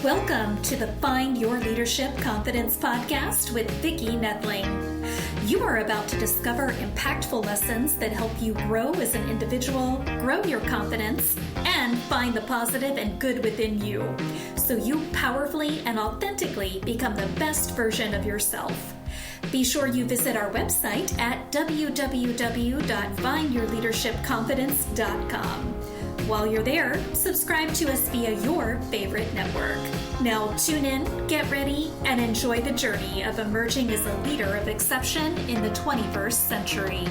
Welcome to the Find Your Leadership Confidence podcast with Vicki Noethling. You are about to discover impactful lessons that help you grow as an individual, grow your confidence, and find the positive and good within you, so you powerfully and authentically become the best version of yourself. Be sure you visit our website at www.findyourleadershipconfidence.com. While you're there, subscribe to us via your favorite network. Now tune in, get ready, and enjoy the journey of emerging as a leader of exception in the 21st century.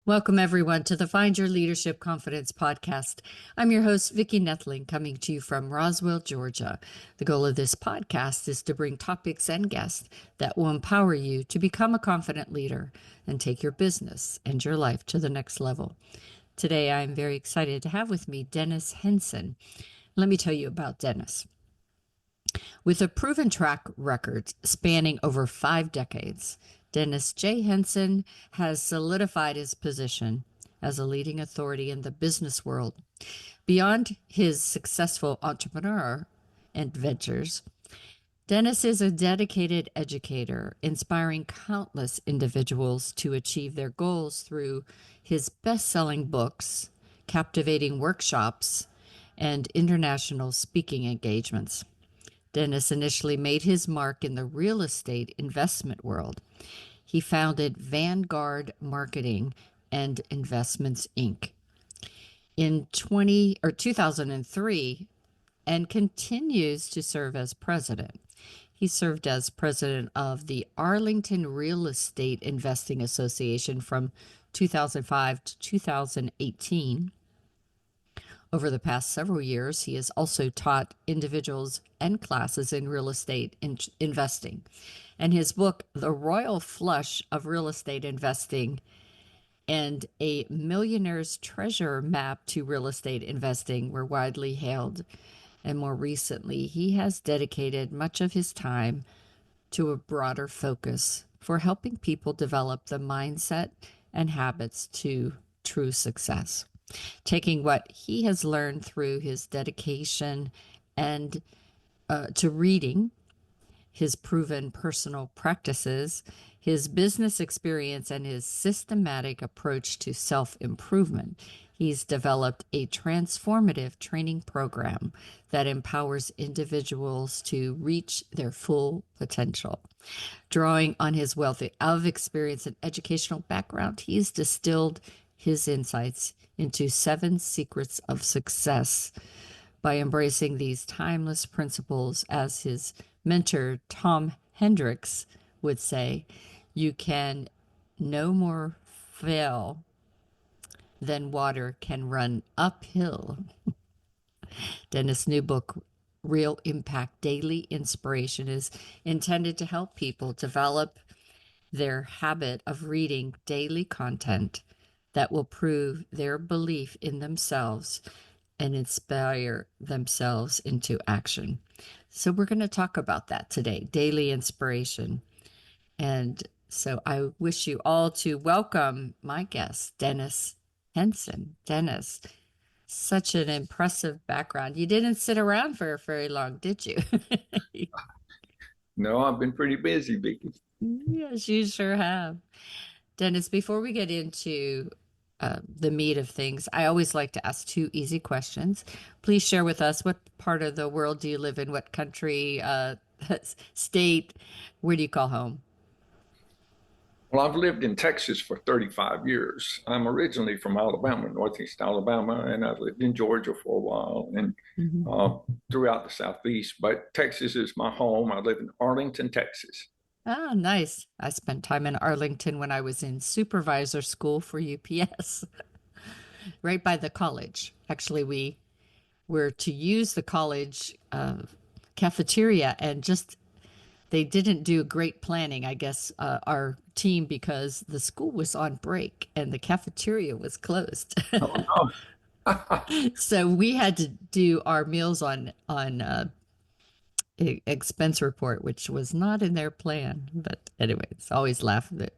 Welcome, everyone, to the Find Your Leadership Confidence podcast. I'm your host, Vicki Noethling, coming to you from Roswell, Georgia. The goal of this podcast is to bring topics and guests that will empower you to become a confident leader and take your business and your life to the next level. Today, I'm very excited to have with me Dennis Henson. Let me tell you about Dennis. With a proven track record spanning over 5 decades, Dennis J. Henson has solidified his position as a leading authority in the business world. Beyond his successful entrepreneur and ventures, Dennis is a dedicated educator, inspiring countless individuals to achieve their goals through his best-selling books, captivating workshops, and international speaking engagements. Dennis initially made his mark in the real estate investment world. He founded Vanguard Marketing and Investments, Inc. in 2003 and continues to serve as president. He served as president of the Arlington Real Estate Investing Association from 2005 to 2018. Over the past several years, he has also taught individuals and classes in real estate investing. And his book, The Royal Flush of Real Estate Investing and a Millionaire's Treasure Map to Real Estate Investing, were widely hailed. And more recently, he has dedicated much of his time to a broader focus for helping people develop the mindset and habits to true success. Taking what he has learned through his dedication and to reading, his proven personal practices, his business experience, and his systematic approach to self-improvement, he's developed a transformative training program that empowers individuals to reach their full potential. Drawing on his wealth of experience and educational background, he's distilled his insights into 7 secrets of success by embracing these timeless principles. As his mentor, Tom Hendricks, would say, you can no more fail than water can run uphill. Dennis' new book, Real Impact Daily Inspiration, is intended to help people develop their habit of reading daily content that will prove their belief in themselves and inspire themselves into action. So we're going to talk about that today, daily inspiration. And so I wish you all to welcome my guest, Dennis Henson. Dennis, such an impressive background. You didn't sit around for very long, did you? No, I've been pretty busy, Vicki. Yes, you sure have. Dennis, before we get into the meat of things, I always like to ask 2 easy questions. Please share with us, what part of the world do you live in? What country, state? Where do you call home? Well, I've lived in Texas for 35 years. I'm originally from Alabama, Northeast Alabama, and I've lived in Georgia for a while and throughout the Southeast. But Texas is my home. I live in Arlington, Texas. Ah, nice. I spent time in Arlington when I was in supervisor school for UPS, right by the college. Actually, we were to use the college cafeteria, and just they didn't do great planning, I guess, our team, because the school was on break and the cafeteria was closed. Oh, no. So we had to do our meals on expense report, which was not in their plan. But anyways, always laugh at it.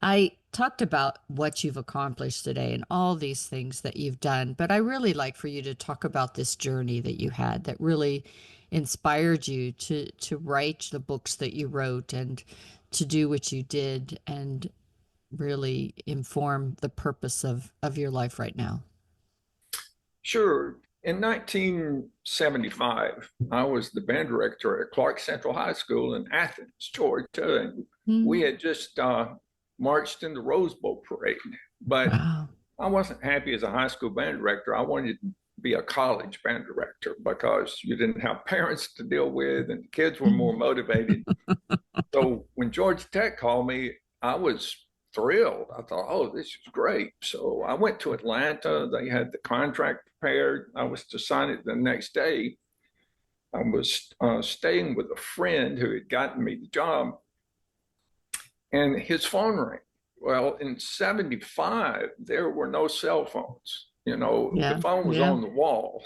I talked about what you've accomplished today and all these things that you've done, but I really like for you to talk about this journey that you had that really inspired you to write the books that you wrote and to do what you did and really inform the purpose of your life right now. Sure. In 1975, I was the band director at Clark Central High School in Athens, Georgia, and we had just marched in the Rose Bowl parade. But Wow. I wasn't happy as a high school band director. I wanted to be a college band director because you didn't have parents to deal with and the kids were more motivated. So when Georgia Tech called me, I was thrilled. I thought, oh, this is great. So I went to Atlanta. They had the contract prepared. I was to sign it the next day. I was staying with a friend who had gotten me the job, and his phone rang. Well, in 75, there were no cell phones. The phone was on the wall.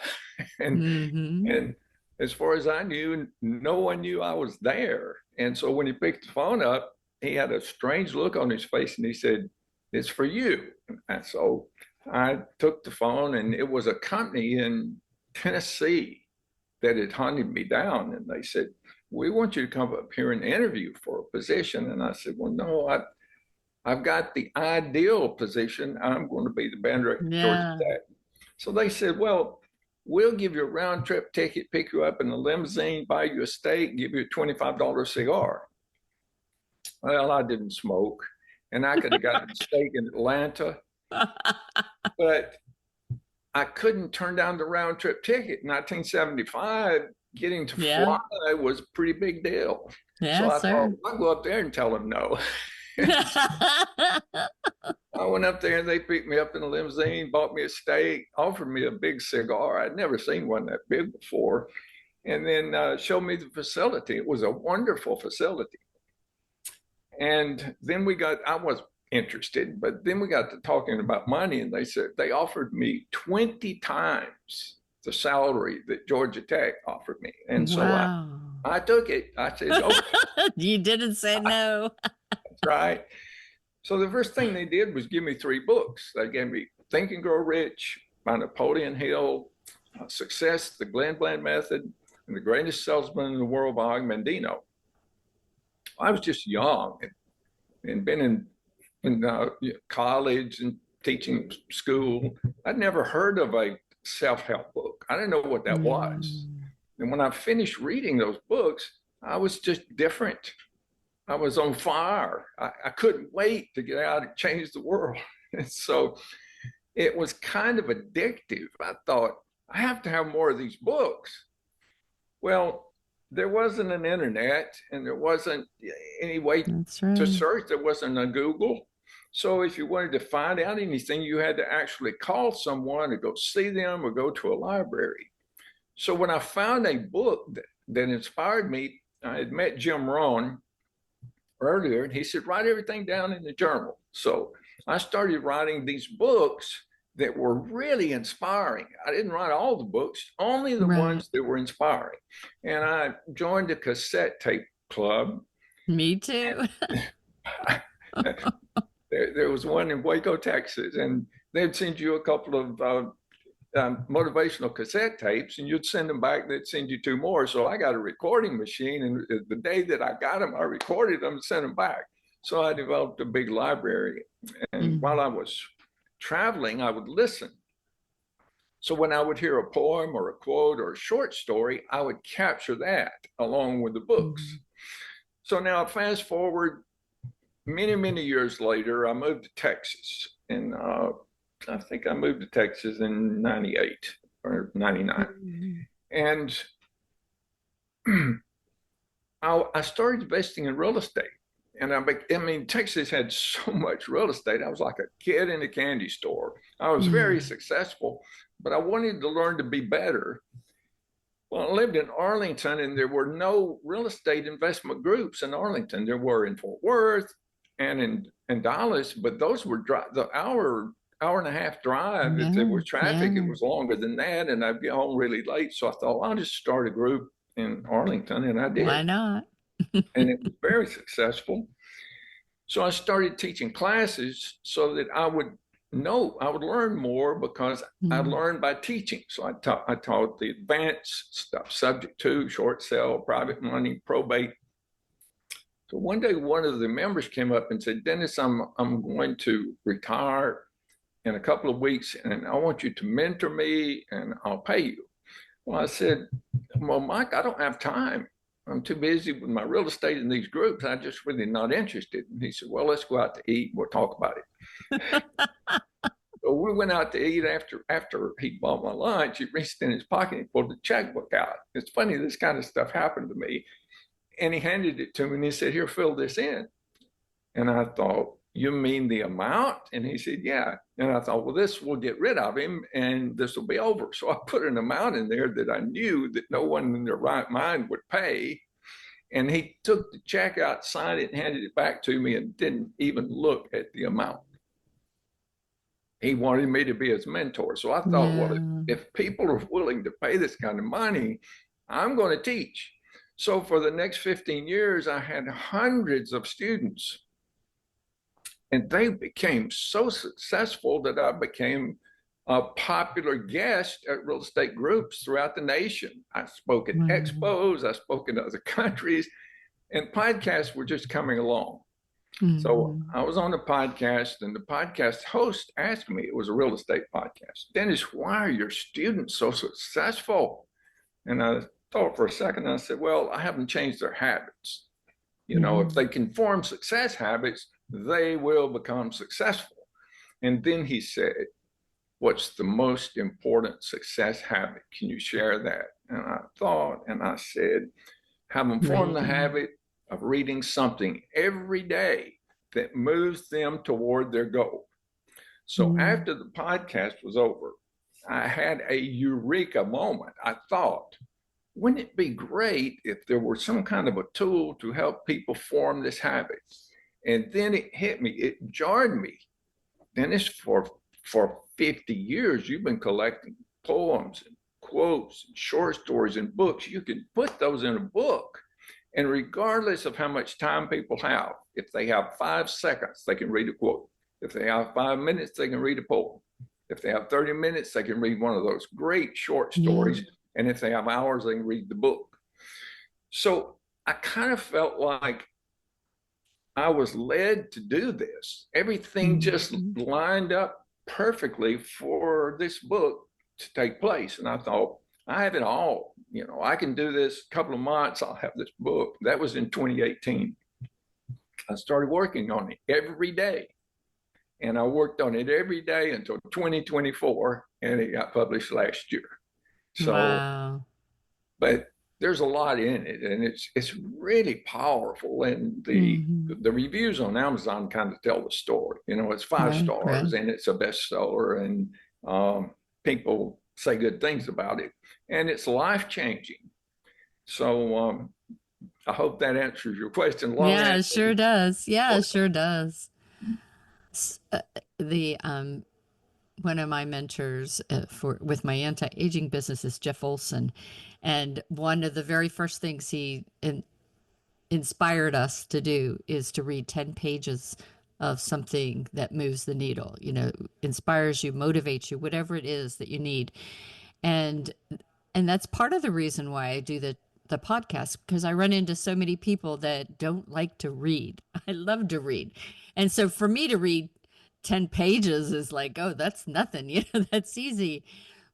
and as far as I knew, no one knew I was there. And so when he picked the phone up, he had a strange look on his face and he said, "It's for you." And so I took the phone, and it was a company in Tennessee that had hunted me down. And they said, "We want you to come up here and interview for a position." And I said, "Well, no, I've got the ideal position. I'm going to be the band director of Georgia Tech." So they said, "Well, we'll give you a round trip ticket, pick you up in a limousine, buy you a steak, give you a $25 cigar." Well, I didn't smoke, and I could have gotten a steak in Atlanta, but I couldn't turn down the round trip ticket. In 1975, getting to fly was a pretty big deal. So I thought, I'll go up there and tell them no. I went up there and they picked me up in a limousine, bought me a steak, offered me a big cigar. I'd never seen one that big before, and then showed me the facility. It was a wonderful facility. And then I was interested, but then we got to talking about money, and they said they offered me 20 times the salary that Georgia Tech offered me. And so I took it. I said, "Okay." You didn't say no. That's right. So the first thing they did was give me 3 books. They gave me Think and Grow Rich by Napoleon Hill, Success, the Glenn Bland Method, and The Greatest Salesman in the World by Og Mandino. I was just young and been in college and teaching school. I'd never heard of a self-help book. I didn't know what that was. And when I finished reading those books, I was just different. I was on fire. I couldn't wait to get out and change the world. And so it was kind of addictive. I thought, I have to have more of these books. Well, there wasn't an internet, and there wasn't any way to search. There wasn't a Google. So if you wanted to find out anything, you had to actually call someone or go see them or go to a library. So when I found a book that inspired me, I had met Jim Rohn earlier, and he said, "Write everything down in the journal." So I started writing these books that were really inspiring. I didn't write all the books, only the ones that were inspiring. And I joined a cassette tape club. Me too. There was one in Waco, Texas, and they'd send you a couple of motivational cassette tapes, and you'd send them back. They'd send you 2 more. So I got a recording machine, and the day that I got them, I recorded them and sent them back. So I developed a big library. And while I was traveling, I would listen. So when I would hear a poem or a quote or a short story, I would capture that along with the books. So now fast forward many, many years later, I moved to Texas. And I think I moved to Texas in 98 or 99. And I started investing in real estate. And I mean, Texas had so much real estate. I was like a kid in a candy store. I was very successful, but I wanted to learn to be better. Well, I lived in Arlington, and there were no real estate investment groups in Arlington. There were in Fort Worth and in Dallas, but those were the hour and a half drive. If there was traffic, it was longer than that, and I'd get home really late. So I thought, well, I'll just start a group in Arlington, and I did. Why not? And it was very successful. So I started teaching classes so that I would learn more because I learned by teaching. So I taught the advanced stuff, subject to, short sale, private money, probate. So one day, one of the members came up and said, Dennis, I'm going to retire in a couple of weeks, and I want you to mentor me, and I'll pay you. Well, I said, well, Mike, I don't have time. I'm too busy with my real estate in these groups. I'm just really not interested. And he said, well, let's go out to eat. We'll talk about it. So we went out to eat after he bought my lunch. He reached in his pocket and pulled the checkbook out. It's funny, this kind of stuff happened to me. And he handed it to me and he said, here, fill this in. And I thought, you mean the amount? And he said, yeah. And I thought, well, this will get rid of him and this will be over. So I put an amount in there that I knew that no one in their right mind would pay. And he took the check out, signed it, and handed it back to me and didn't even look at the amount. He wanted me to be his mentor. So I thought, well, if people are willing to pay this kind of money, I'm going to teach. So for the next 15 years, I had hundreds of students. And they became so successful that I became a popular guest at real estate groups throughout the nation. I spoke at expos, I spoke in other countries, and podcasts were just coming along. So I was on a podcast, and the podcast host asked me, it was a real estate podcast, Dennis, why are your students so successful? And I thought for a second, and I said, well, I haven't changed their habits. You know, if they can form success habits, they will become successful. And then he said, what's the most important success habit? Can you share that? And I thought, and I said, have them form the habit of reading something every day that moves them toward their goal. So after the podcast was over, I had a eureka moment. I thought, wouldn't it be great if there were some kind of a tool to help people form this habit? And then it hit me, it jarred me. Dennis, for 50 years, you've been collecting poems and quotes and short stories and books. You can put those in a book. And regardless of how much time people have, if they have 5 seconds, they can read a quote. If they have 5 minutes, they can read a poem. If they have 30 minutes, they can read one of those great short stories. And if they have hours, they can read the book. So I kind of felt like I was led to do this. Everything just lined up perfectly for this book to take place. And I thought, I have it all. You know, I can do this a couple of months, I'll have this book. That was in 2018. I started working on it every day. And I worked on it every day until 2024, and it got published last year. So, but there's a lot in it, and it's really powerful. And the reviews on Amazon kind of tell the story. You know, it's 5 stars, and it's a bestseller, and people say good things about it, and it's life-changing. So I hope that answers your question. Yeah, it sure does. Yeah, it sure does. One of my mentors with my anti-aging business is Jeff Olson. And one of the very first things he inspired us to do is to read 10 pages of something that moves the needle, you know, inspires you, motivates you, whatever it is that you need. And that's part of the reason why I do the podcast, because I run into so many people that don't like to read. I love to read. And so for me to read 10 pages is like, oh, that's nothing, you know, that's easy.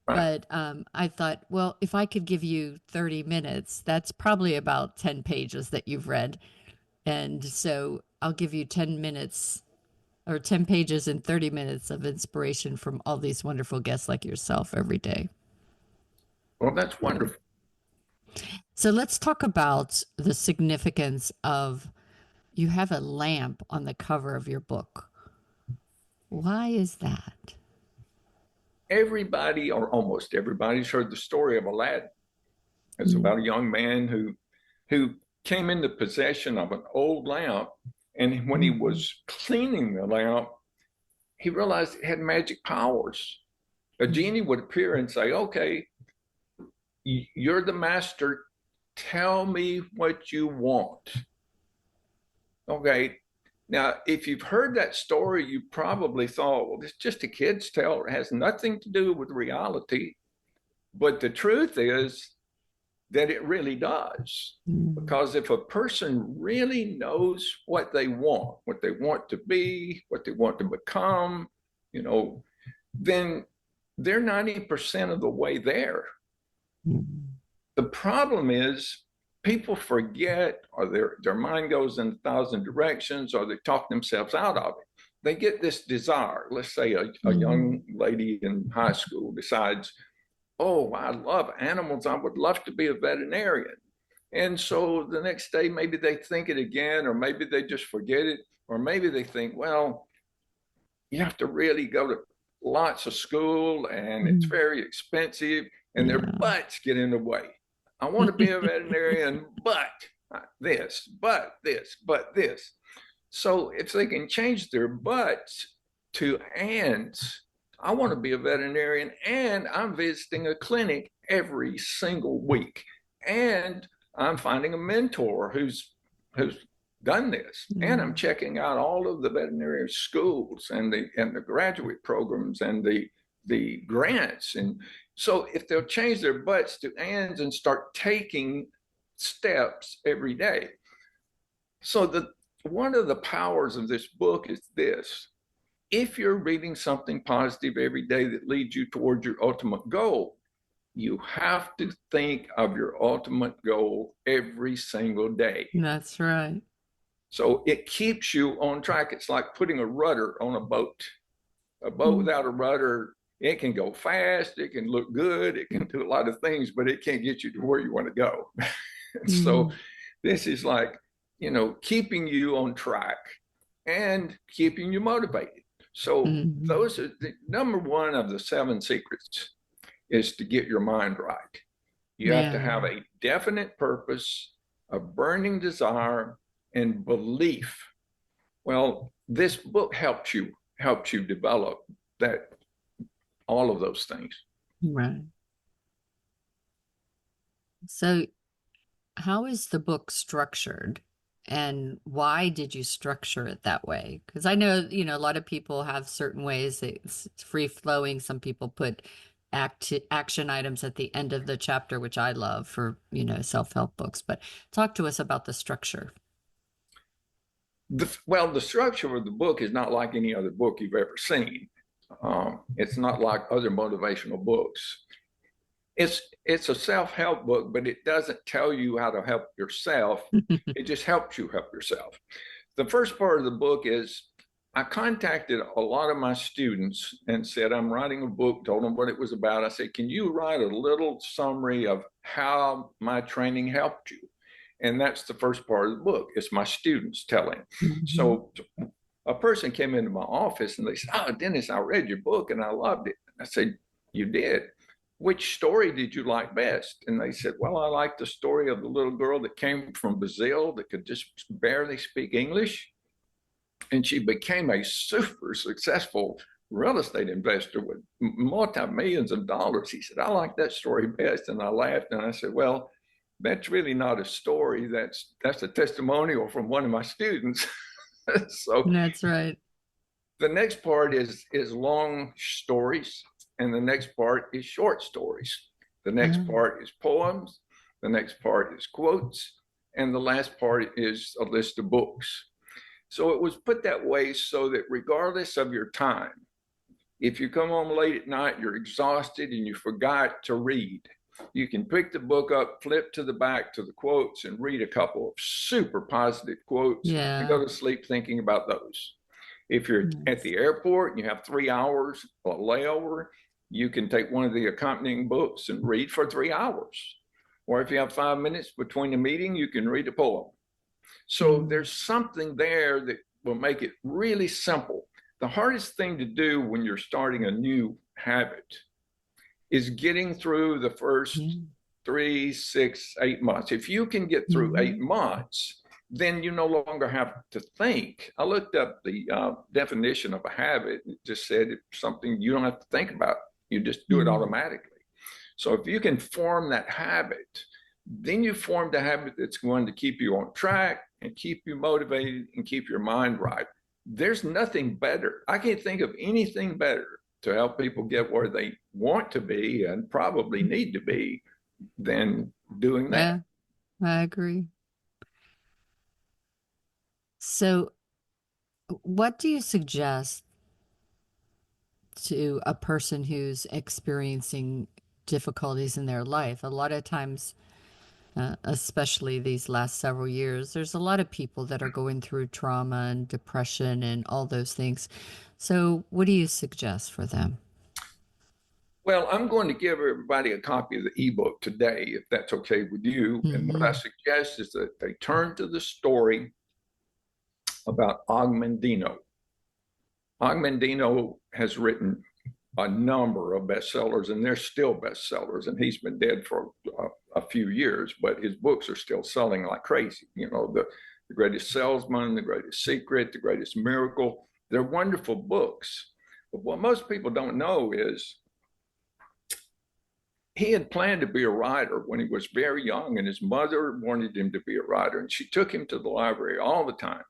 But I thought, well, if I could give you 30 minutes, that's probably about 10 pages that you've read. And so I'll give you 10 minutes or 10 pages and 30 minutes of inspiration from all these wonderful guests like yourself every day. Well, that's wonderful. So let's talk about the significance of, you have a lamp on the cover of your book. Why is that? Everybody, or almost everybody's heard the story of Aladdin. It's about a young man who came into possession of an old lamp, and when he was cleaning the lamp, he realized it had magic powers. A genie would appear and say, okay, you're the master, tell me what you want. Okay, Now, if you've heard that story, you probably thought, well, it's just a kid's tale. It has nothing to do with reality. But the truth is that it really does. Because if a person really knows what they want to be, what they want to become, then they're 90% of the way there. The problem is people forget, or their mind goes in 1,000 directions, or they talk themselves out of it. They get this desire. Let's say a young lady in high school decides, oh, I love animals. I would love to be a veterinarian. And so the next day, maybe they think it again, or maybe they just forget it, or maybe they think, well, you have to really go to lots of school and it's very expensive, and their butts get in the way. I want to be a veterinarian, but this. So if they can change their butts to ands, I want to be a veterinarian, and I'm visiting a clinic every single week, and I'm finding a mentor who's done this, and I'm checking out all of the veterinary schools and the graduate programs and the grants. And so if they'll change their butts to ands and start taking steps every day. So one of the powers of this book is this: if you're reading something positive every day that leads you towards your ultimate goal, you have to think of your ultimate goal every single day. That's right. So it keeps you on track. It's like putting a rudder on a boat. A boat without a rudder, it can go fast, it can look good, it can do a lot of things, but it can't get you to where you want to go. So this is like, keeping you on track and keeping you motivated. So those are the number one of the 7 secrets, is to get your mind right. You have to have a definite purpose, a burning desire, and belief. Well, this book helps you develop all of those things. Right. So how is the book structured, and why did you structure it that way? Because I know, a lot of people have certain ways that it's free flowing. Some people put action items at the end of the chapter, which I love for, self-help books. But talk to us about the structure. The structure of the book is not like any other book you've ever seen. It's not like other motivational books. It's a self-help book, but it doesn't tell you how to help yourself. It just helps you help yourself. The first part of the book is, I contacted a lot of my students and said, I'm writing a book, told them what it was about. I said, can you write a little summary of how my training helped you? And that's the first part of the book. It's my students telling. So a person came into my office and they said, oh, Dennis, I read your book and I loved it. I said, you did? Which story did you like best? And they said, well, I like the story of the little girl that came from Brazil that could just barely speak English. And she became a super successful real estate investor with multi-millions of dollars. He said, I like that story best. And I laughed and I said, well, that's really not a story. That's a testimonial from one of my students. So that's right. The next part is long stories, and the next part is short stories. The next part is poems. The next part is quotes. And the last part is a list of books. So it was put that way so that regardless of your time, if you come home late at night, you're exhausted and you forgot to read, you can pick the book up, flip to the back to the quotes, and read a couple of super positive quotes and go to sleep thinking about those. If you're at the airport and you have 3 hours of layover, you can take one of the accompanying books and read for 3 hours. Or if you have 5 minutes between the meeting, you can read a poem. So there's something there that will make it really simple. The hardest thing to do when you're starting a new habit is getting through the first 3, 6, 8 months. If you can get through 8 months, then you no longer have to think. I looked up the definition of a habit. It just said it's something you don't have to think about. You just do it automatically. So if you can form that habit, then you form the habit that's going to keep you on track, and keep you motivated and keep your mind right. There's nothing better. I can't think of anything better to help people get where they want to be and probably need to be than doing that. Yeah, I agree. So, what do you suggest to a person who's experiencing difficulties in their life? A lot of times, especially these last several years, there's a lot of people that are going through trauma and depression and all those things. So, what do you suggest for them? Well, I'm going to give everybody a copy of the ebook today, if that's okay with you. And what I suggest is that they turn to the story about Og Mandino. Og Mandino has written a number of bestsellers, and they're still bestsellers. And he's been dead for a few years, but his books are still selling like crazy. You know, the Greatest Salesman, The Greatest Secret, The Greatest Miracle. They're wonderful books. But what most people don't know is he had planned to be a writer when he was very young, and his mother wanted him to be a writer, and she took him to the library all the time.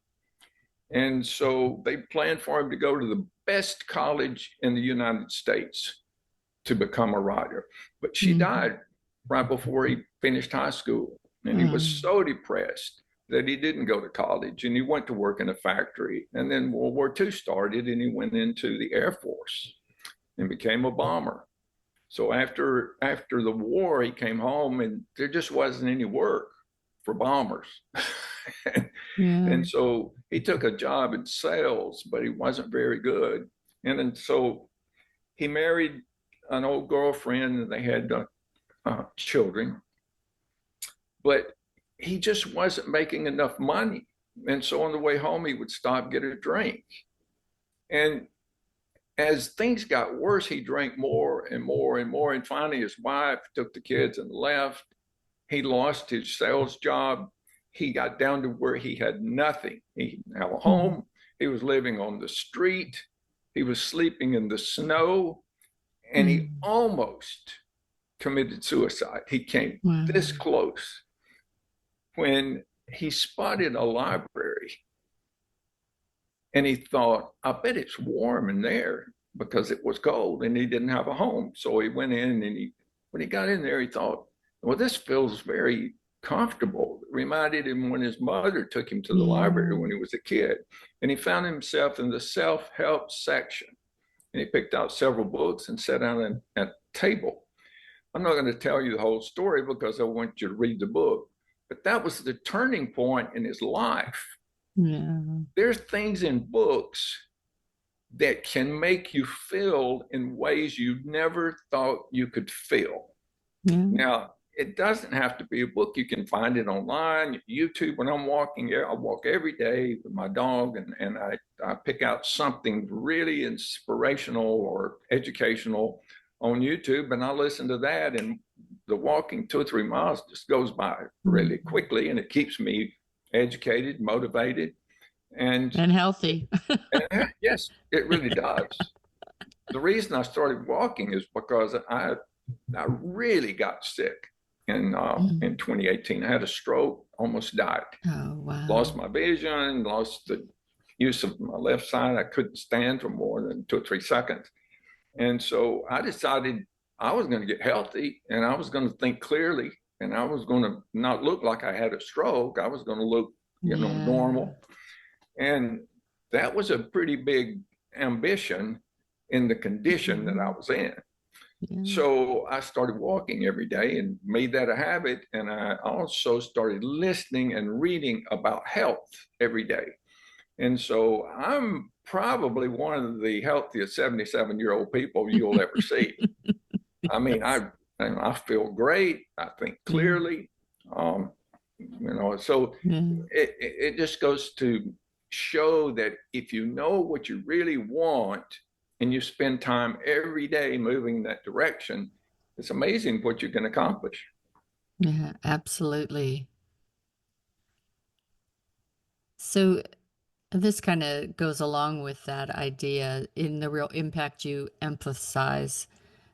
And so they planned for him to go to the best college in the United States to become a writer. But she died right before he finished high school. And he was so depressed that he didn't go to college, and he went to work in a factory. And then World War II started, and he went into the Air Force and became a bomber. So after the war, he came home, and there just wasn't any work for bombers. And so he took a job in sales, but he wasn't very good. And then so he married an old girlfriend, and they had children, but he just wasn't making enough money. And so on the way home, he would stop, get a drink. And as things got worse, he drank more and more and more. And finally, his wife took the kids and left. He lost his sales job. He got down to where he had nothing. He didn't have a home. He was living on the street. He was sleeping in the snow. And he almost committed suicide. He came this close when he spotted a library. And he thought, I bet it's warm in there, because it was cold and he didn't have a home. So he went in, and when he got in there, he thought, well, this feels very comfortable. It reminded him when his mother took him to the library when he was a kid. And he found himself in the self-help section. And he picked out several books and sat down at a table. I'm not going to tell you the whole story because I want you to read the book. But that was the turning point in his life. There's things in books that can make you feel in ways you never thought you could feel. Now, it doesn't have to be a book. You can find it online, YouTube. When I'm walking, I walk every day with my dog, and I pick out something really inspirational or educational on YouTube, and I listen to that, and the walking 2 or 3 miles just goes by really quickly, and it keeps me educated, motivated, and healthy. Yes, it really does. The reason I started walking is because I really got sick in 2018. I had a stroke, almost died. Oh, wow. Lost my vision, lost the use of my left side. I couldn't stand for more than 2 or 3 seconds. And so I decided I was going to get healthy, and I was going to think clearly, and I was going to not look like I had a stroke. I was going to look, normal. And that was a pretty big ambition in the condition that I was in. So I started walking every day and made that a habit. And I also started listening and reading about health every day. And so I'm probably one of the healthiest 77-year-old people you'll ever see. I mean, I feel great. I think clearly. So it just goes to show that if you know what you really want and you spend time every day moving in that direction, it's amazing what you can accomplish. Yeah, absolutely. So this kind of goes along with that idea. In The Real Impact, you emphasize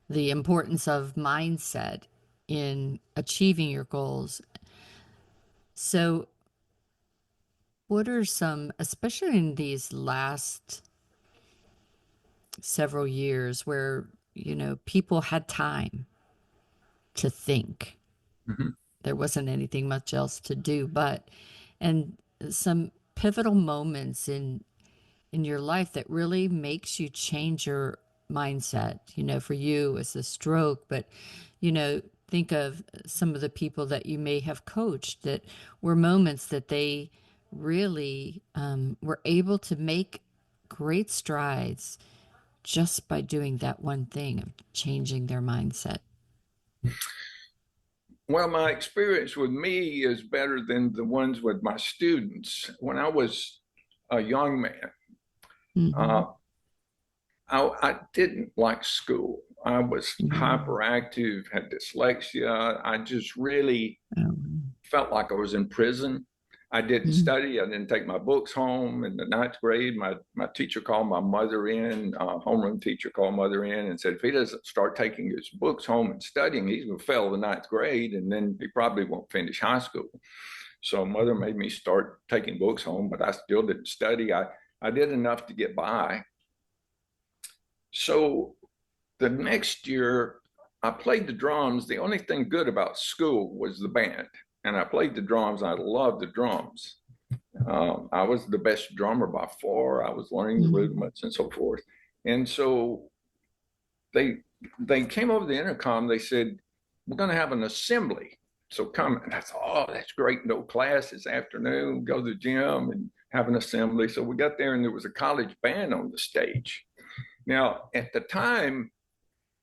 the importance of mindset in achieving your goals. So what are some, especially in these last several years where, people had time to think. Mm-hmm. There wasn't anything much else to do, and some pivotal moments in your life that really makes you change your mindset. For you it's a stroke, but think of some of the people that you may have coached that were moments that they really were able to make great strides just by doing that one thing of changing their mindset. Well, my experience with me is better than the ones with my students. When I was a young man, Mm-hmm. I didn't like school. I was Mm-hmm. hyperactive, had dyslexia. I just really felt like I was in prison. I didn't study. I didn't take my books home. In the ninth grade, my teacher called my mother in, homeroom teacher called mother in and said, if he doesn't start taking his books home and studying, he's going to fail the ninth grade, and then he probably won't finish high school. So mother made me start taking books home, but I still didn't study. I did enough to get by. So the next year, I played the drums. The only thing good about school was the band. And I played the drums. I loved the drums. I was the best drummer by far. I was learning the rudiments and so forth. And so they came over the intercom. They said, we're going to have an assembly. So come. And I thought, oh, that's great. No class this afternoon. Go to the gym and have an assembly. So we got there and there was a college band on the stage. Now, at the time,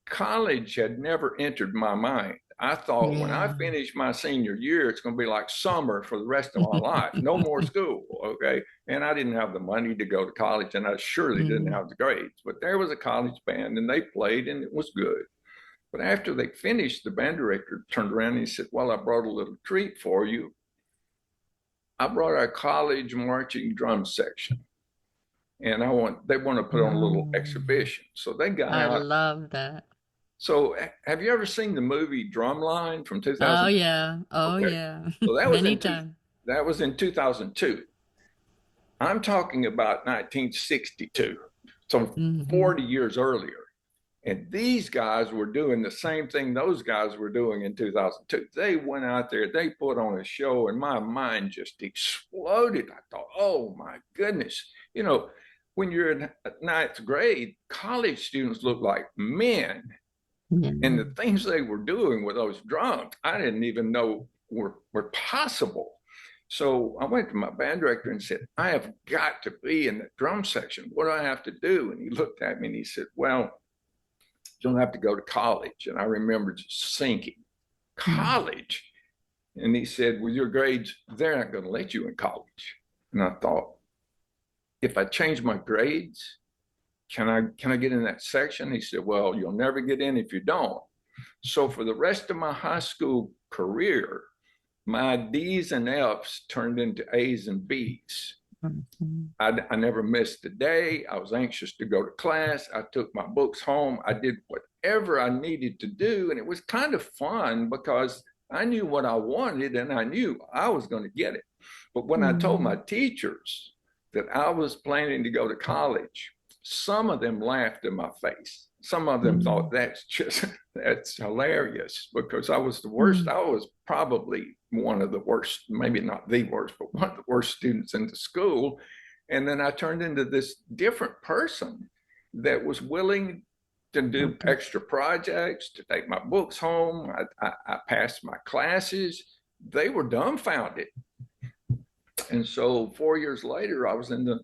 college had never entered my mind. I thought when I finish my senior year, it's going to be like summer for the rest of my life. No more school. Okay. And I didn't have the money to go to college, and I surely didn't have the grades. But there was a college band and they played and it was good. But after they finished, the band director turned around and he said, well, I brought a little treat for you. I brought our college marching drum section. And they want to put on a little exhibition. So they got out. I love that. So have you ever seen the movie Drumline from 2000? Oh yeah. Oh okay. Yeah. So that was Many times. That was in 2002. I'm talking about 1962. So 40 years earlier. And these guys were doing the same thing those guys were doing in 2002. They went out there, they put on a show, and my mind just exploded. I thought, oh my goodness. When you're in ninth grade, college students look like men. And the things they were doing with those drums, I didn't even know were possible. So I went to my band director and said, I have got to be in the drum section. What do I have to do? And he looked at me and he said, well, you don't have to go to college. And I remember just thinking, college? And he said, well, your grades, they're not going to let you in college. And I thought, if I change my grades, can I get in that section? He said, well, you'll never get in if you don't. So for the rest of my high school career, my D's and F's turned into A's and B's. I never missed a day. I was anxious to go to class. I took my books home. I did whatever I needed to do. And it was kind of fun because I knew what I wanted and I knew I was going to get it. But when I told my teachers that I was planning to go to college, some of them laughed in my face. Some of them thought that's hilarious because I was the worst. I was probably one of the worst, maybe not the worst, but one of the worst students in the school. And then I turned into this different person that was willing to do extra projects, to take my books home. I passed my classes. They were dumbfounded. And so 4 years later, I was in the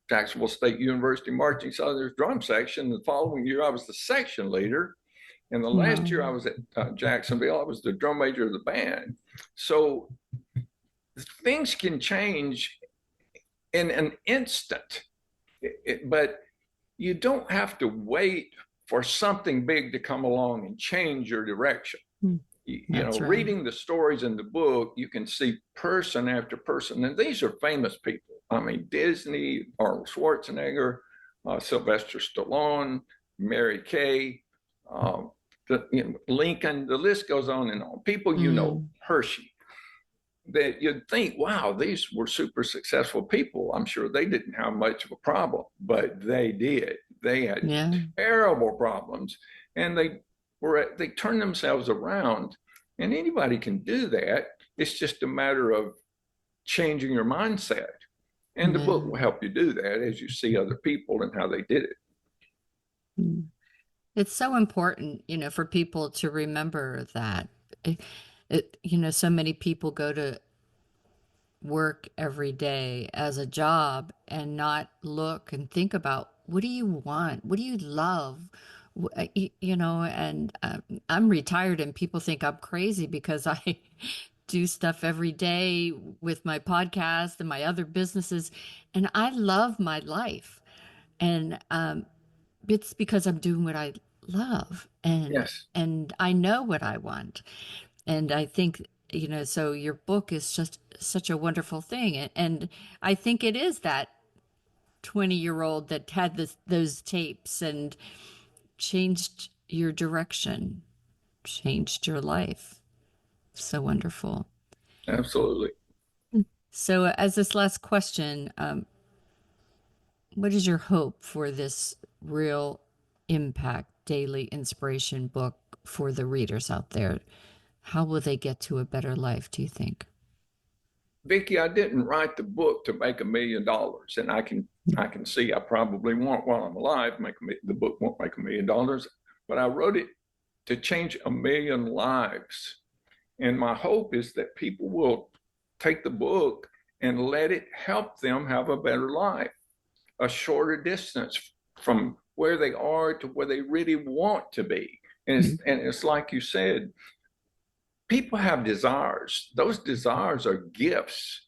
Jacksonville State University Marching Southerners drum section. The following year, I was the section leader. And the last year I was at Jacksonville, I was the drum major of the band. So things can change in an instant, but you don't have to wait for something big to come along and change your direction. Right. Reading the stories in the book, you can see person after person. And these are famous people. I mean, Disney, Arnold Schwarzenegger, Sylvester Stallone, Mary Kay, Lincoln, the list goes on and on. People, Hershey. that you'd think, wow, these were super successful people. I'm sure they didn't have much of a problem, but they did. They had terrible problems, and they turned themselves around. And anybody can do that. It's just a matter of changing your mindset. And the book will help you do that as you see other people and how they did it. It's so important, for people to remember that. So many people go to work every day as a job and not look and think about, what do you want? What do you love? And I'm retired and people think I'm crazy because I do stuff every day with my podcast and my other businesses, and I love my life. And it's because I'm doing what I love, and I know what I want. And I think, so your book is just such a wonderful thing. And I think it is that 20-year-old that had those tapes and changed your direction, changed your life. So wonderful. Absolutely. So as this last question, what is your hope for this real impact daily inspiration book for the readers out there? How will they get to a better life, do you think? Vicki, I didn't write the book to make $1 million, and I can see I probably won't while I'm alive. The book won't make $1 million, but I wrote it to change 1 million lives. And my hope is that people will take the book and let it help them have a better life, a shorter distance from where they are to where they really want to be. And it's like you said, people have desires. Those desires are gifts.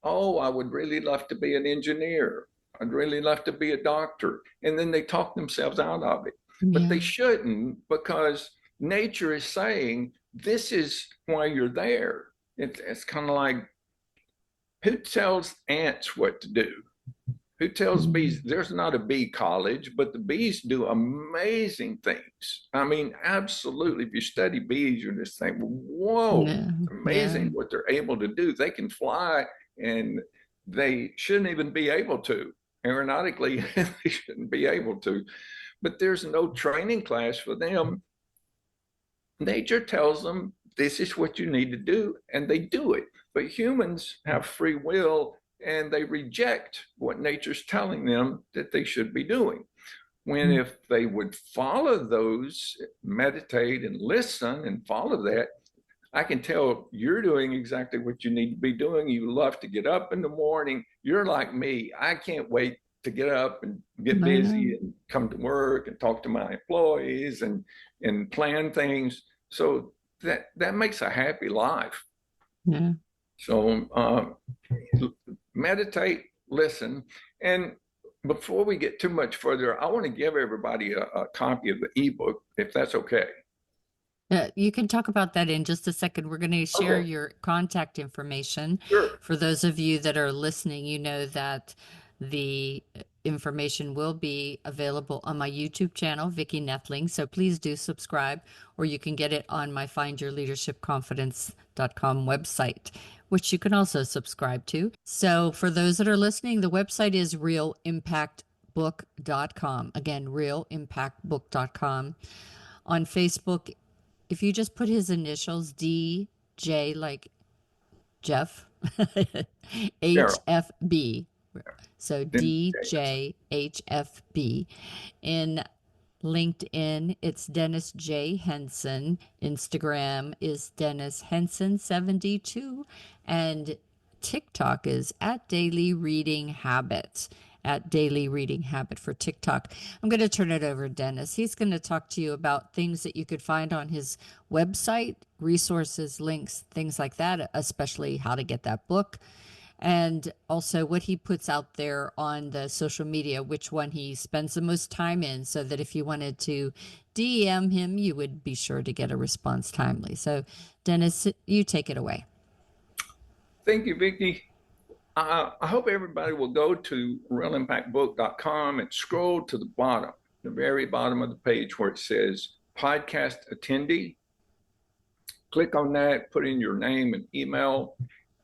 Oh, I would really love to be an engineer. I'd really love to be a doctor. And then they talk themselves out of it. But they shouldn't, because nature is saying, this is why you're there. It's kind of like, who tells ants what to do? Who tells bees? There's not a bee college, but the bees do amazing things. I mean, absolutely. If you study bees, you just think, whoa, it's amazing what they're able to do. They can fly, and they shouldn't even be able to. Aeronautically, they shouldn't be able to. But there's no training class for them. Nature tells them, this is what you need to do, and they do it. But humans have free will, and they reject what nature's telling them that they should be doing. When if they would follow those, meditate and listen and follow that, I can tell you're doing exactly what you need to be doing. You love to get up in the morning. You're like me. I can't wait to get up and get busy and come to work and talk to my employees and plan things. So that makes a happy life. So meditate, listen. And before we get too much further, I want to give everybody a copy of the ebook, if that's okay. You can talk about that in just a second. We're going to share your contact information. Sure. For those of you that are listening, you know that the information will be available on my YouTube channel, Vicki Noethling. So please do subscribe, or you can get it on my findyourleadershipconfidence.com website, which you can also subscribe to. So for those that are listening, the website is realimpactbook.com. Again, realimpactbook.com. On Facebook, if you just put his initials, DJ, like Jeff, HFB. So DJHFB. In LinkedIn, it's Dennis J. Henson. Instagram is Dennis Henson 72. And TikTok is at Daily Reading Habits. At Daily Reading Habit for TikTok. I'm going to turn it over to Dennis. He's going to talk to you about things that you could find on his website, resources, links, things like that, especially how to get that book, and also what he puts out there on the social media, which one he spends the most time in, so that if you wanted to DM him, you would be sure to get a response timely. So, Dennis, you take it away. Thank you, Vicki. I hope everybody will go to realimpactbook.com and scroll to the bottom, the very bottom of the page where it says podcast attendee. Click on that, put in your name and email,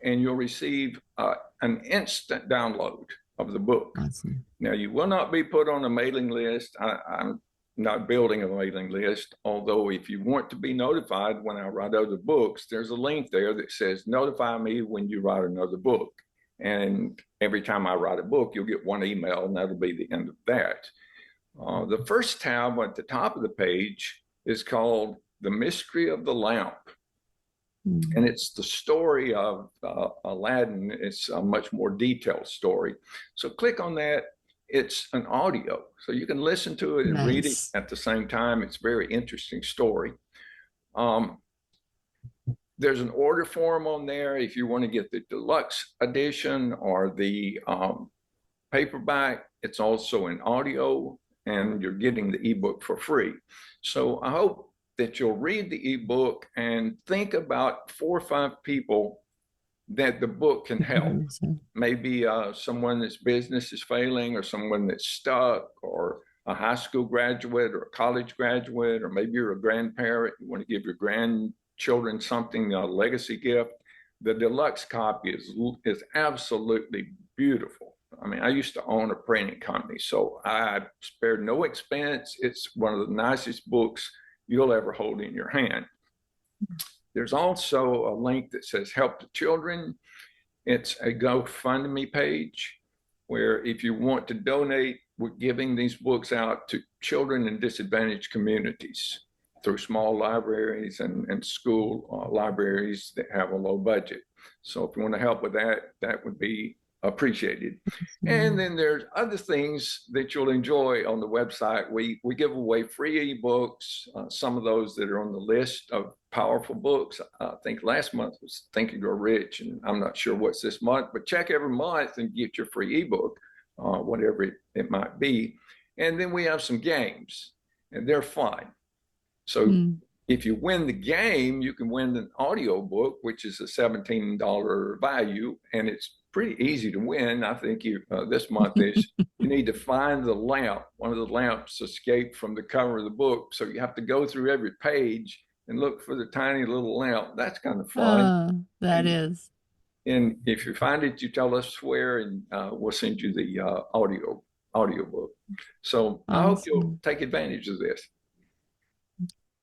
and you'll receive an instant download of the book. Awesome. Now, you will not be put on a mailing list. I'm not building a mailing list, although if you want to be notified when I write other books, there's a link there that says notify me when you write another book. And every time I write a book, you'll get one email, and that'll be the end of that. The first tab at the top of the page is called The Mystery of the Lamp. And it's the story of Aladdin. It's a much more detailed story. So click on that. It's an audio, so you can listen to it and read it at the same time. It's a very interesting story. There's an order form on there if you want to get the deluxe edition or the paperback. It's also an audio, and you're getting the ebook for free. So I hope that you'll read the ebook and think about 4 or 5 people that the book can help. Maybe someone that's business is failing, or someone that's stuck, or a high school graduate or a college graduate, or maybe you're a grandparent, you want to give your grandchildren something, a legacy gift. The deluxe copy is absolutely beautiful. I mean, I used to own a printing company, so I spared no expense. It's one of the nicest books you'll ever hold in your hand. There's also a link that says Help the Children. It's a GoFundMe page where if you want to donate, we're giving these books out to children in disadvantaged communities through small libraries and school libraries that have a low budget. So if you want to help with that, that would be appreciated. And then there's other things that you'll enjoy on the website. We give away free ebooks, some of those that are on the list of powerful books. I think last month was Think and Grow Rich, and I'm not sure what's this month, but check every month and get your free ebook, whatever it might be. And then we have some games, and they're fun. So if you win the game, you can win an audio book, which is a $17 value, and it's pretty easy to win. I think this month is you need to find the lamp. One of the lamps escaped from the cover of the book, so you have to go through every page and look for the tiny little lamp. That's kind of fun. That is. And if you find it, you tell us where, and we'll send you the audio book. So I hope you'll take advantage of this.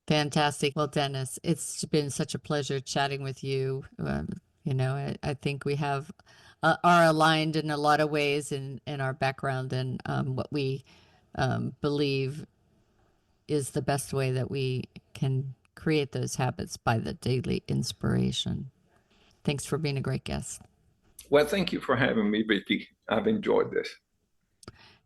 Fantastic. Well, Dennis, it's been such a pleasure chatting with you. I think we are aligned in a lot of ways in our background and what we believe is the best way that we can create those habits by the daily inspiration. Thanks for being a great guest. Well, thank you for having me, Vicki. I've enjoyed this.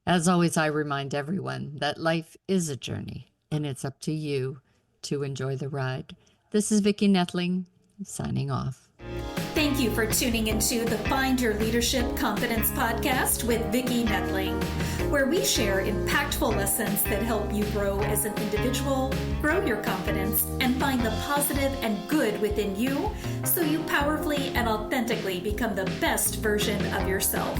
As always, I remind everyone that life is a journey, and it's up to you to enjoy the ride. This is Vicki Noethling, signing off. Thank you for tuning into the Find Your Leadership Confidence podcast with Vicki Noethling, where we share impactful lessons that help you grow as an individual, grow your confidence, and find the positive and good within you so you powerfully and authentically become the best version of yourself.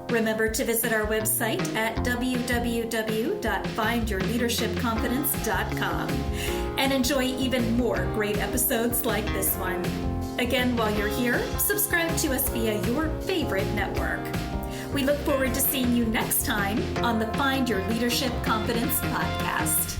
Remember to visit our website at www.findyourleadershipconfidence.com and enjoy even more great episodes like this one. Again, while you're here, subscribe to us via your favorite network. We look forward to seeing you next time on the Find Your Leadership Confidence podcast.